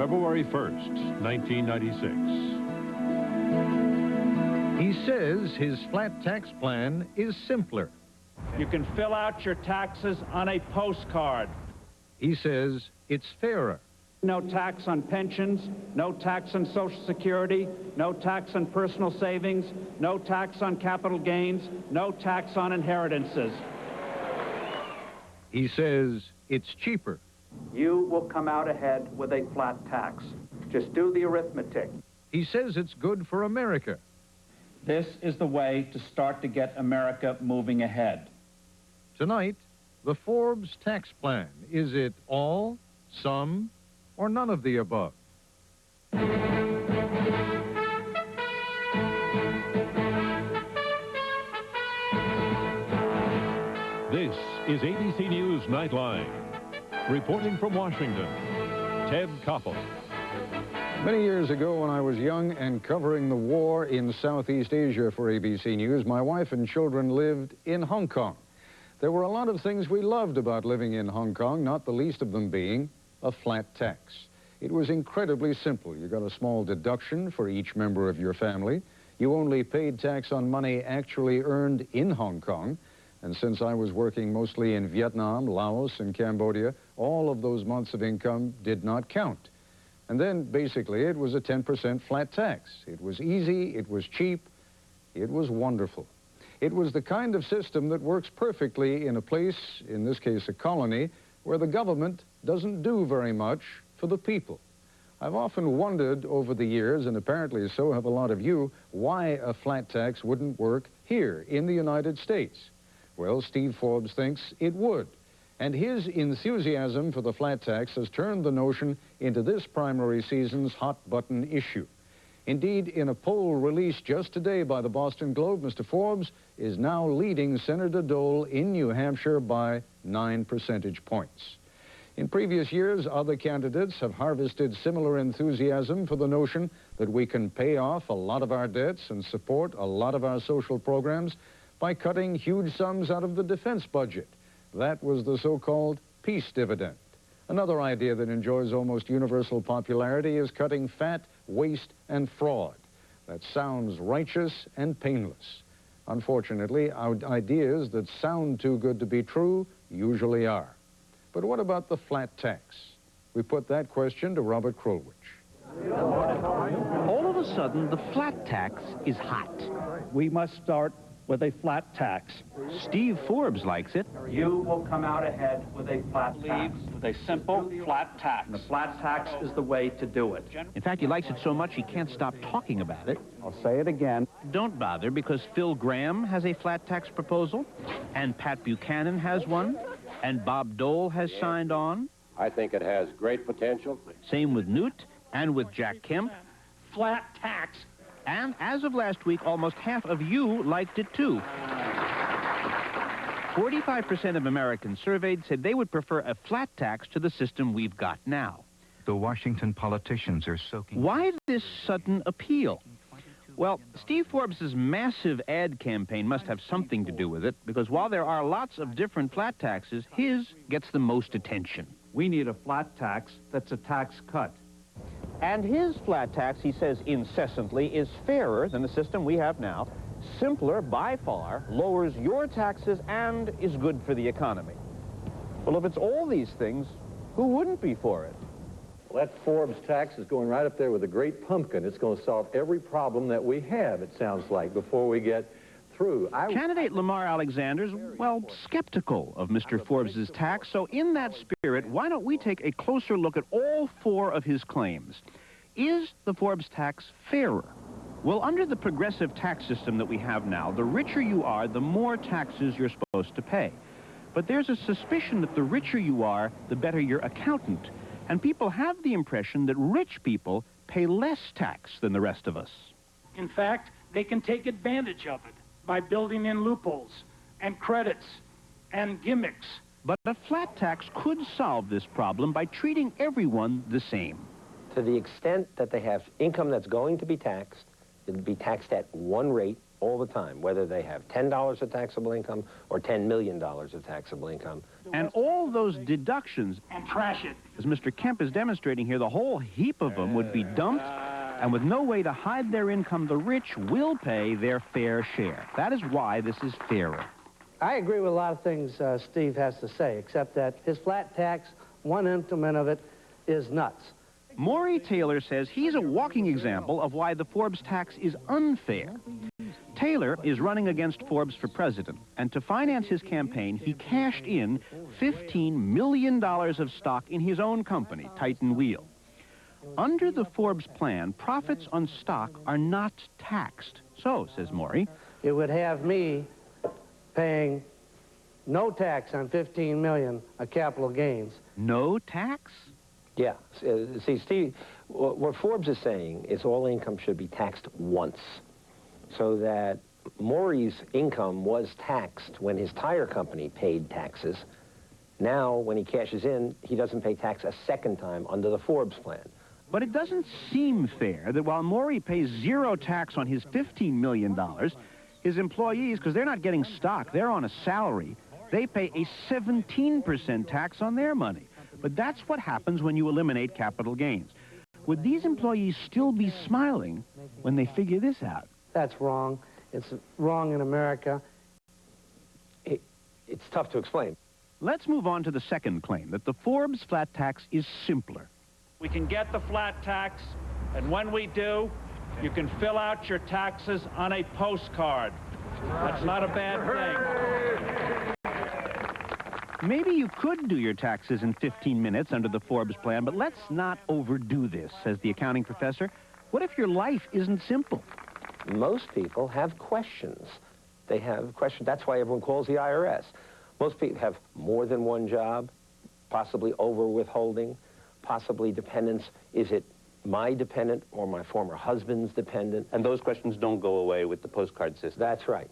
February 1st, 1996. He says his flat tax plan is simpler. You can fill out your taxes on a postcard. He says it's fairer. No tax on pensions, no tax on Social Security, no tax on personal savings, no tax on capital gains, no tax on inheritances. He says it's cheaper. You will come out ahead with a flat tax. Just do the arithmetic. He says it's good for America. This is the way to start to get America moving ahead. Tonight, the Forbes tax plan. Is it all, some, or none of the above? This is ABC News Nightline. Reporting from Washington, Ted Koppel. Many years ago, when I was young and covering the war in Southeast Asia for ABC News, my wife and children lived in Hong Kong. There were a lot of things we loved about living in Hong Kong, not the least of them being a flat tax. It was incredibly simple. You got a small deduction for each member of your family. You only paid tax on money actually earned in Hong Kong. And since I was working mostly in Vietnam, Laos, and Cambodia, all of those months of income did not count. And then, basically, it was a 10% flat tax. It was easy, it was cheap, it was wonderful. It was the kind of system that works perfectly in a place, in this case a colony, where the government doesn't do very much for the people. I've often wondered over the years, and apparently so have a lot of you, why a flat tax wouldn't work here in the United States. Well, Steve Forbes thinks it would. And his enthusiasm for the flat tax has turned the notion into this primary season's hot-button issue. Indeed, in a poll released just today by the Boston Globe, Mr. Forbes is now leading Senator Dole in New Hampshire by 9 percentage points. In previous years, other candidates have harvested similar enthusiasm for the notion that we can pay off a lot of our debts and support a lot of our social programs by cutting huge sums out of the defense budget. That was the so-called peace dividend. Another idea that enjoys almost universal popularity is cutting fat, waste, and fraud. That sounds righteous and painless. Unfortunately, ideas that sound too good to be true usually are. But what about the flat tax? We put that question to Robert Krulwich. All of a sudden, the flat tax is hot. We must start with a flat tax. Steve Forbes likes it. You will come out ahead with a flat tax. With a simple flat tax. And the flat tax is the way to do it. In fact, he likes it so much he can't stop talking about it. I'll say it again. Don't bother, because Phil Gramm has a flat tax proposal, and Pat Buchanan has one, and Bob Dole has signed on. I think it has great potential. Same with Newt and with Jack Kemp. Flat tax. And as of last week, almost half of you liked it too. 45% of Americans surveyed said they would prefer a flat tax to the system we've got now. The Washington politicians are soaking... Why this sudden appeal? Well, Steve Forbes' massive ad campaign must have something to do with it, because while there are lots of different flat taxes, his gets the most attention. We need a flat tax that's a tax cut. And his flat tax, he says incessantly, is fairer than the system we have now, simpler by far, lowers your taxes, and is good for the economy. Well, if it's all these things, who wouldn't be for it? Well, that Forbes tax is going right up there with the great pumpkin. It's going to solve every problem that we have, it sounds like, before we get through. Candidate Lamar Alexander's, well, skeptical of Mr. Forbes' tax, so in that spirit, why don't we take a closer look at all four of his claims? Is the Forbes tax fairer? Well, under the progressive tax system that we have now, the richer you are, the more taxes you're supposed to pay. But there's a suspicion that the richer you are, the better your accountant. And people have the impression that rich people pay less tax than the rest of us. In fact, they can take advantage of it by building in loopholes and credits and gimmicks. But a flat tax could solve this problem by treating everyone the same. To the extent that they have income that's going to be taxed, it'll be taxed at one rate all the time, whether they have $10 of taxable income or $10 million of taxable income. And all those deductions, And trash it. as Mr. Kemp is demonstrating here, the whole heap of them would be dumped, and with no way to hide their income, the rich will pay their fair share. That is why this is fairer. I agree with a lot of things Steve has to say, except that his flat tax, one implement of it, is nuts. Maury Taylor says he's a walking example of why the Forbes tax is unfair. Taylor is running against Forbes for president, and to finance his campaign, he cashed in $15 million of stock in his own company, Titan Wheel. Under the Forbes plan, profits on stock are not taxed. So, says Maury, It would have me paying no tax on $15 million of capital gains. no tax? Yeah. See, Steve, what Forbes is saying is all income should be taxed once, so that Maury's income was taxed when his tire company paid taxes. Now, when he cashes in, he doesn't pay tax a second time under the Forbes plan. But it doesn't seem fair that while Maury pays zero tax on his $15 million, his employees, because they're not getting stock, they're on a salary, they pay a 17% tax on their money. But that's what happens when you eliminate capital gains. Would these employees still be smiling when they figure this out? That's wrong. It's wrong in America. It's tough to explain. Let's move on to the second claim, that the Forbes flat tax is simpler. We can get the flat tax, and when we do, you can fill out your taxes on a postcard. That's not a bad thing. Maybe you could do your taxes in 15 minutes under the Forbes plan, but let's not overdo this, says the accounting professor. What if your life isn't simple? Most people have questions. They have questions. That's why everyone calls the IRS. Most people have more than one job, possibly over withholding, possibly dependents. Is it my dependent or my former husband's dependent? And those questions don't go away with the postcard system. That's right.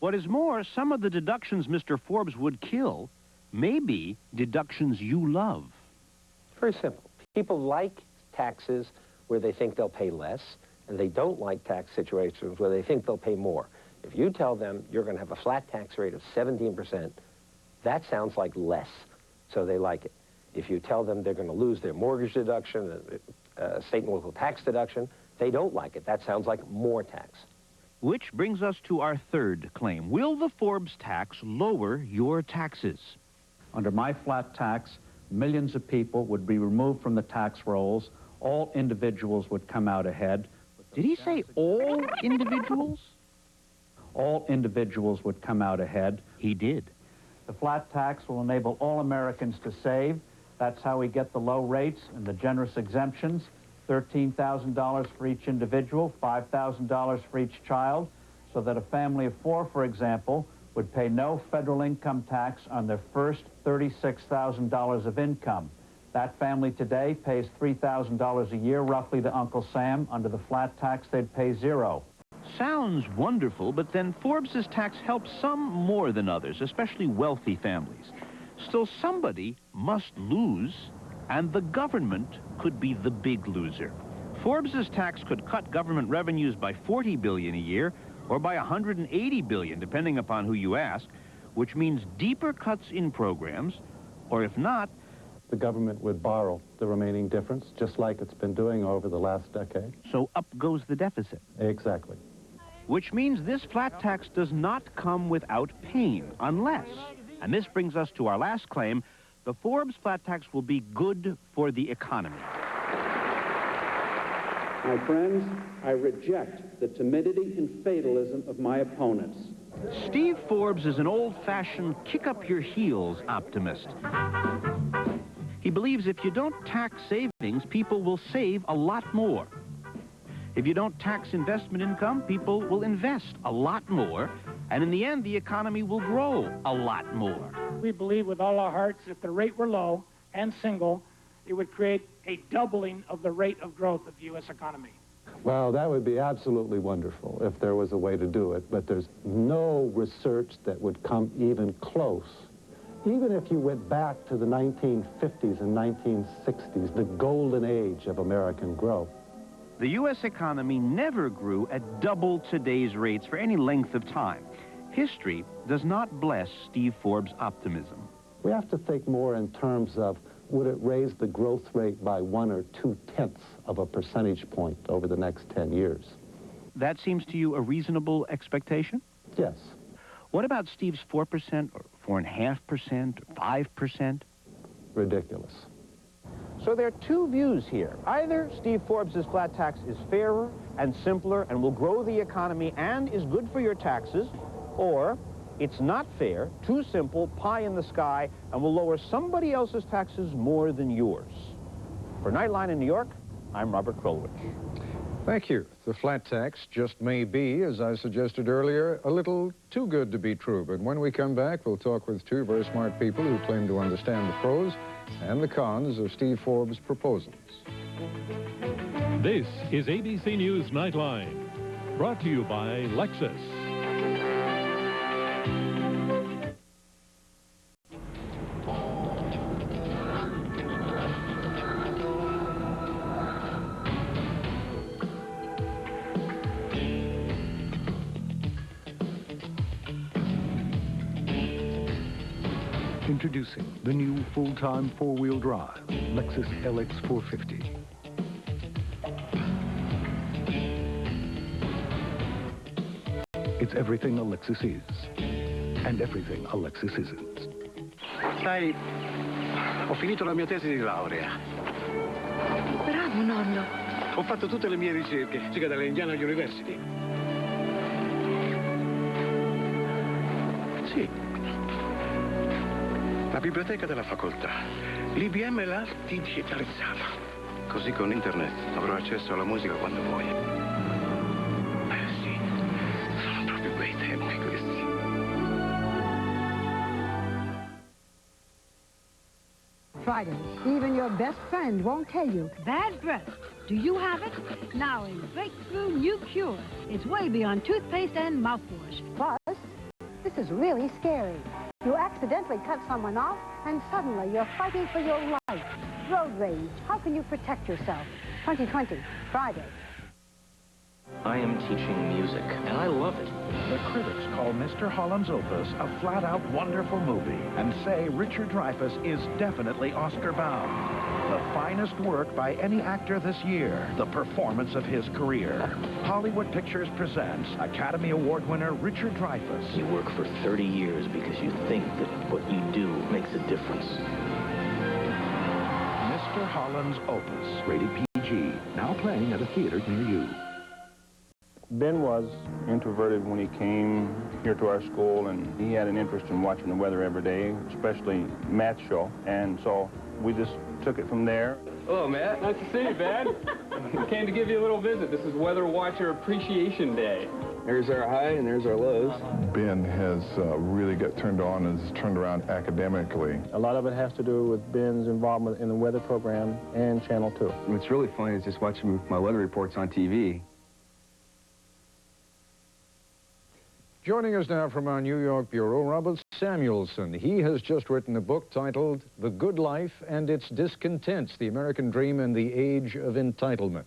What is more, some of the deductions Mr. Forbes would kill may be deductions you love. Very simple. People like taxes where they think they'll pay less, and they don't like tax situations where they think they'll pay more. If you tell them you're going to have a flat tax rate of 17%, that sounds like less, so they like it. If you tell them they're going to lose their mortgage deduction, state and local tax deduction, they don't like it. That sounds like more tax. Which brings us to our third claim. Will the Forbes tax lower your taxes? Under my flat tax, millions of people would be removed from the tax rolls. All individuals would come out ahead. Did he say all individuals? All individuals would come out ahead. He did. The flat tax will enable all Americans to save. That's how we get the low rates and the generous exemptions. $13,000 for each individual, $5,000 for each child, so that a family of four, for example, would pay no federal income tax on their first $36,000 of income. That family today pays $3,000 a year, roughly, to Uncle Sam. Under the flat tax, they'd pay zero. Sounds wonderful, but then Forbes' tax helps some more than others, especially wealthy families. Still, somebody must lose, and the government could be the big loser. Forbes' tax could cut government revenues by $40 billion a year, or by $180 billion, depending upon who you ask, which means deeper cuts in programs, or if not, the government would borrow the remaining difference, just like it's been doing over the last decade. So up goes the deficit. Exactly. Which means this flat tax does not come without pain, unless, and this brings us to our last claim, the Forbes flat tax will be good for the economy. My friends, I reject the timidity and fatalism of my opponents. Steve Forbes is an old-fashioned kick-up-your-heels optimist. He believes if you don't tax savings, people will save a lot more. If you don't tax investment income, people will invest a lot more, and in the end, the economy will grow a lot more. We believe with all our hearts if the rate were low and single, it would create a doubling of the rate of growth of the U.S. economy. Well, that would be absolutely wonderful if there was a way to do it, but there's no research that would come even close. Even if you went back to the 1950s and 1960s, the golden age of American growth, The U.S. economy never grew at double today's rates for any length of time. History does not bless Steve Forbes' optimism. We have to think more in terms of, would it raise the growth rate by 1 or 2/10 of a percentage point over the next 10 years? That seems to you a reasonable expectation? Yes. What about Steve's 4% or 4.5% or 5%? Ridiculous. So there are two views here. Either Steve Forbes' flat tax is fairer and simpler and will grow the economy and is good for your taxes, or it's not fair, too simple, pie in the sky, and will lower somebody else's taxes more than yours. For Nightline in New York, I'm Robert Krulwich. Thank you. The flat tax just may be, as I suggested earlier, a little too good to be true. But when we come back, we'll talk with two very smart people who claim to understand the pros and the cons of Steve Forbes' proposals. This is ABC News Nightline, brought to you by Lexus. Introducing the new full-time four-wheel drive Lexus LX 450. It's everything a Lexus is, and everything a Lexus isn't. Sai, ho finito la mia tesi di laurea. Bravo, nonno. Ho fatto tutte le mie ricerche, circa dalle Indiana University. Sì. La biblioteca della facoltà. L'IBM l'ha digitalizzata. Così con internet avrò accesso alla musica quando vuoi. Sì, sono proprio bei tempi questi. Friday, even your best friend won't tell you. Bad breath. Do you have it? Now a breakthrough new cure. It's way beyond toothpaste and mouthwash. Plus, this is really scary. You accidentally cut someone off, and suddenly you're fighting for your life. Road rage. How can you protect yourself? 2020, Friday. I am teaching music, and I love it. The critics call Mr. Holland's Opus a flat-out wonderful movie and say Richard Dreyfuss is definitely Oscar-bound. The finest work by any actor this year, the performance of his career. Hollywood Pictures presents Academy Award winner Richard Dreyfuss. You work for 30 years because you think that what you do makes a difference. Mr. Holland's Opus, rated PG, now playing at a theater near you. Ben was introverted when he came here to our school, and he had an interest in watching the weather every day, especially Matt's show, and so we just took it from there. Hello, Matt. Nice to see you, Ben. Came to give you a little visit. This is Weather Watcher Appreciation Day. There's our high and there's our lows. Ben has really got turned on and has turned around academically. A lot of it has to do with Ben's involvement in the weather program and Channel 2. What's really funny is just watching my weather reports on TV. Joining us now from our New York bureau, Robert Samuelson. He has just written a book titled The Good Life and Its Discontents, The American Dream and the Age of Entitlement.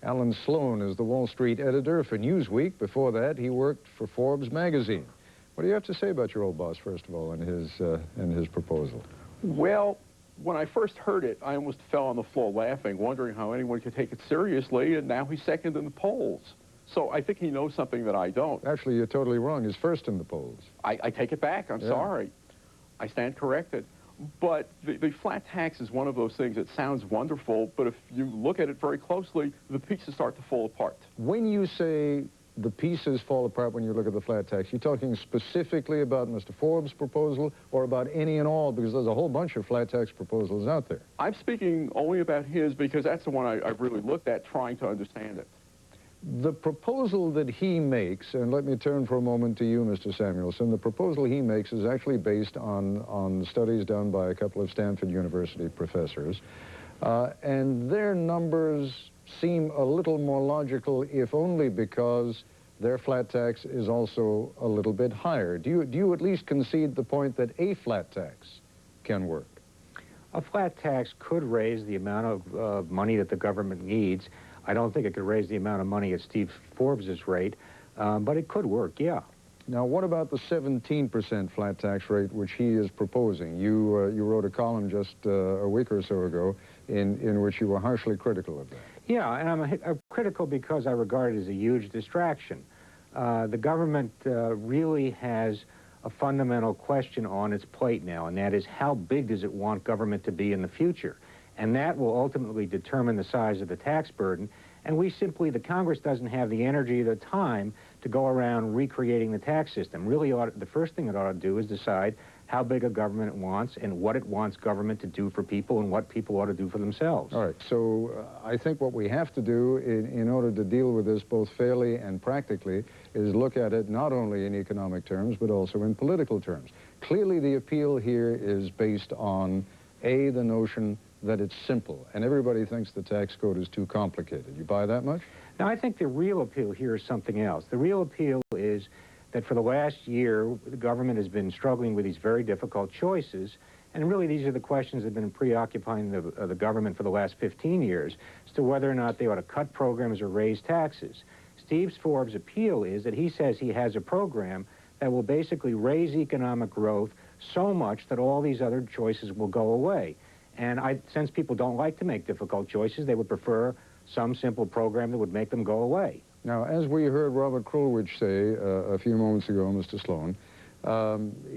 Alan Sloan is the Wall Street editor for Newsweek. Before that, he worked for Forbes magazine. What do you have to say about your old boss, first of all, and his proposal? Well, when I first heard it, I almost fell on the floor laughing, wondering how anyone could take it seriously, and now he's second in the polls. So I think he knows something that I don't. Actually, you're totally wrong. He's first in the polls. I take it back. I'm sorry. I stand corrected. But the flat tax is one of those things that sounds wonderful, but if you look at it very closely, the pieces start to fall apart. When you say the pieces fall apart when you look at the flat tax, you're talking specifically about Mr. Forbes' proposal or about any and all, because there's a whole bunch of flat tax proposals out there. I'm speaking only about his because that's the one I've really looked at trying to understand it. The proposal that he makes, and let me turn for a moment to you, Mr. Samuelson, the proposal he makes is actually based on studies done by a couple of Stanford University professors, and their numbers seem a little more logical, if only because their flat tax is also a little bit higher. Do you at least concede the point that a flat tax can work? A flat tax could raise the amount of money that the government needs I don't think it could raise the amount of money at Steve Forbes' rate, but it could work, yeah. Now, what about the 17% flat tax rate, which he is proposing? You wrote a column just a week or so ago in which you were harshly critical of that. Yeah, and I'm critical because I regard it as a huge distraction. The government really has a fundamental question on its plate now, and that is, how big does it want government to be in the future? And that will ultimately determine the size of the tax burden. And we simply, the Congress doesn't have the energy or the time to go around recreating the tax system. Really, the first thing it ought to do is decide how big a government it wants and what it wants government to do for people and what people ought to do for themselves. All right, so I think what we have to do in order to deal with this both fairly and practically is look at it not only in economic terms, but also in political terms. Clearly, the appeal here is based on, A, the notion that it's simple, and everybody thinks the tax code is too complicated. You buy that much? Now, I think the real appeal here is something else. The real appeal is that for the last year, the government has been struggling with these very difficult choices, and really these are the questions that have been preoccupying the government for the last 15 years as to whether or not they ought to cut programs or raise taxes. Steve Forbes' appeal is that he says he has a program that will basically raise economic growth so much that all these other choices will go away. And since people don't like to make difficult choices, they would prefer some simple program that would make them go away. Now, as we heard Robert Krulwich say a few moments ago, Mr. Sloan,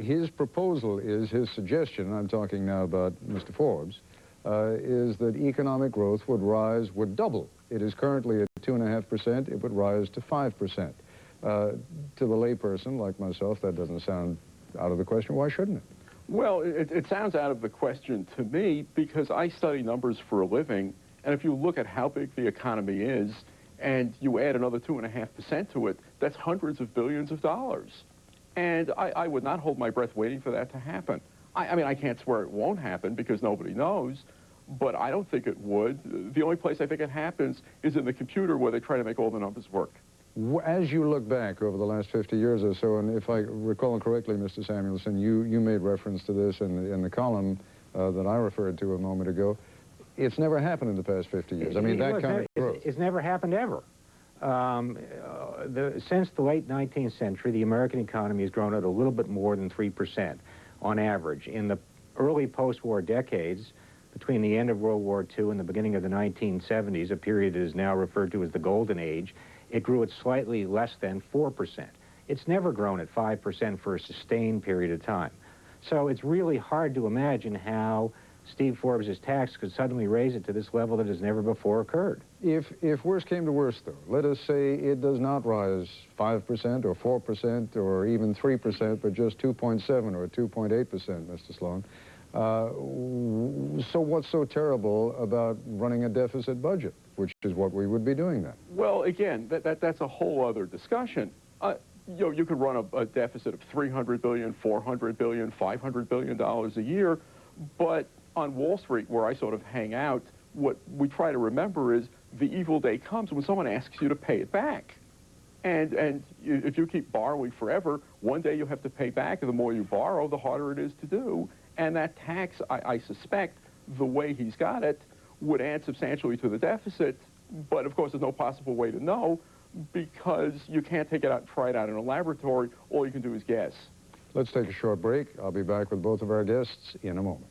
his proposal is, his suggestion, I'm talking now about Mr. Forbes, is that economic growth would double. It is currently at 2.5%, it would rise to 5%. To the layperson like myself, that doesn't sound out of the question. Why shouldn't it? Well, it sounds out of the question to me because I study numbers for a living, and if you look at how big the economy is and you add another 2.5% to it, that's hundreds of billions of dollars. And I would not hold my breath waiting for that to happen. I mean, I can't swear it won't happen because nobody knows, but I don't think it would. The only place I think it happens is in the computer where they try to make all the numbers work. As you look back over the last 50 years or so, and if I recall correctly, Mr. Samuelson, you made reference to this in the column that I referred to a moment ago. It's never happened in the past 50 years. I mean, that kind of growth. It's never happened ever. Since the late 19th century, the American economy has grown at a little bit more than 3% on average. In the early post-war decades, between the end of World War II and the beginning of the 1970s, a period that is now referred to as the Golden Age, it grew at slightly less than 4%. It's never grown at 5% for a sustained period of time. So it's really hard to imagine how Steve Forbes' tax could suddenly raise it to this level that has never before occurred. If worse came to worse, though, let us say it does not rise 5% or 4% or even 3%, but just 2.7 or 2.8%, Mr. Sloan. So what's so terrible about running a deficit budget, which is what we would be doing then? Well, again, that's a whole other discussion. You could run a deficit of $300 billion, $400 billion, $500 billion a year, but on Wall Street, where I sort of hang out, what we try to remember is the evil day comes when someone asks you to pay it back. And if you keep borrowing forever, one day you'll have to pay back, and the more you borrow, the harder it is to do. And that tax, I suspect, the way he's got it, would add substantially to the deficit. But, of course, there's no possible way to know because you can't take it out and try it out in a laboratory. All you can do is guess. Let's take a short break. I'll be back with both of our guests in a moment.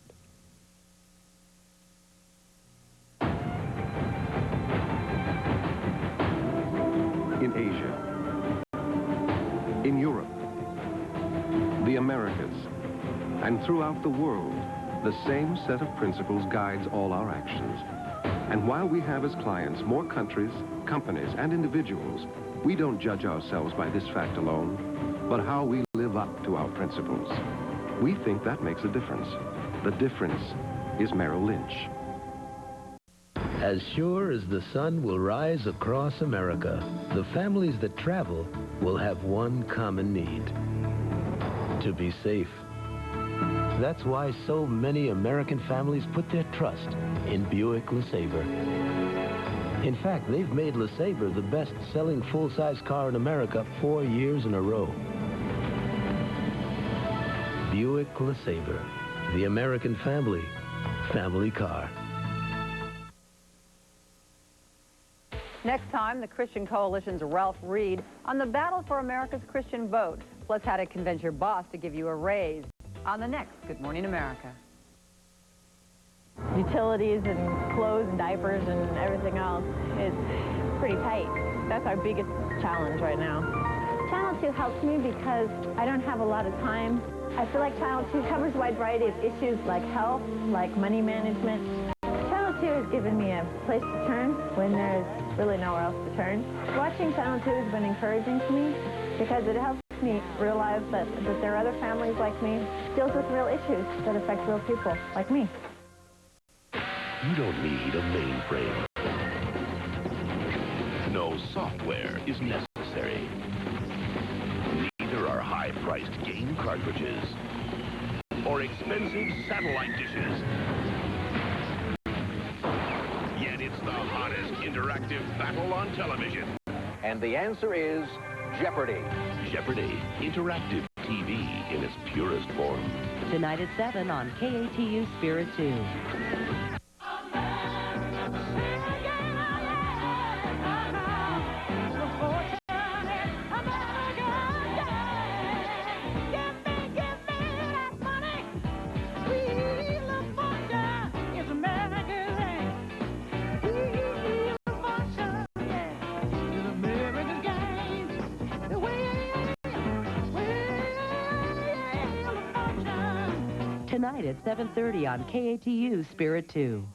In Asia, in Europe, the Americas, and throughout the world, the same set of principles guides all our actions. And while we have as clients more countries, companies, and individuals, we don't judge ourselves by this fact alone, but how we live up to our principles. We think that makes a difference. The difference is Merrill Lynch. As sure as the sun will rise across America, the families that travel will have one common need: to be safe. That's why so many American families put their trust in Buick LeSabre. In fact, they've made LeSabre the best-selling full-size car in America 4 years in a row. Buick LeSabre, the American family car. Next time, the Christian Coalition's Ralph Reed on the battle for America's Christian vote, plus how to convince your boss to give you a raise. On the next Good Morning America. Utilities and clothes and diapers and everything else is pretty tight. That's our biggest challenge right now. Channel 2 helps me because I don't have a lot of time. I feel like Channel 2 covers a wide variety of issues like health, like money management. Channel 2 has given me a place to turn when there's really nowhere else to turn. Watching Channel 2 has been encouraging to me because it helps me realize that there are other families like me, deals with real issues that affect real people like me. You don't need a mainframe. No software is necessary. Neither are high-priced game cartridges or expensive satellite dishes. Yet it's the hottest interactive battle on television. And the answer is Jeopardy! Jeopardy! Interactive TV in its purest form. Tonight at 7 on KATU Spirit 2. Tonight at 7:30 on KATU Spirit 2.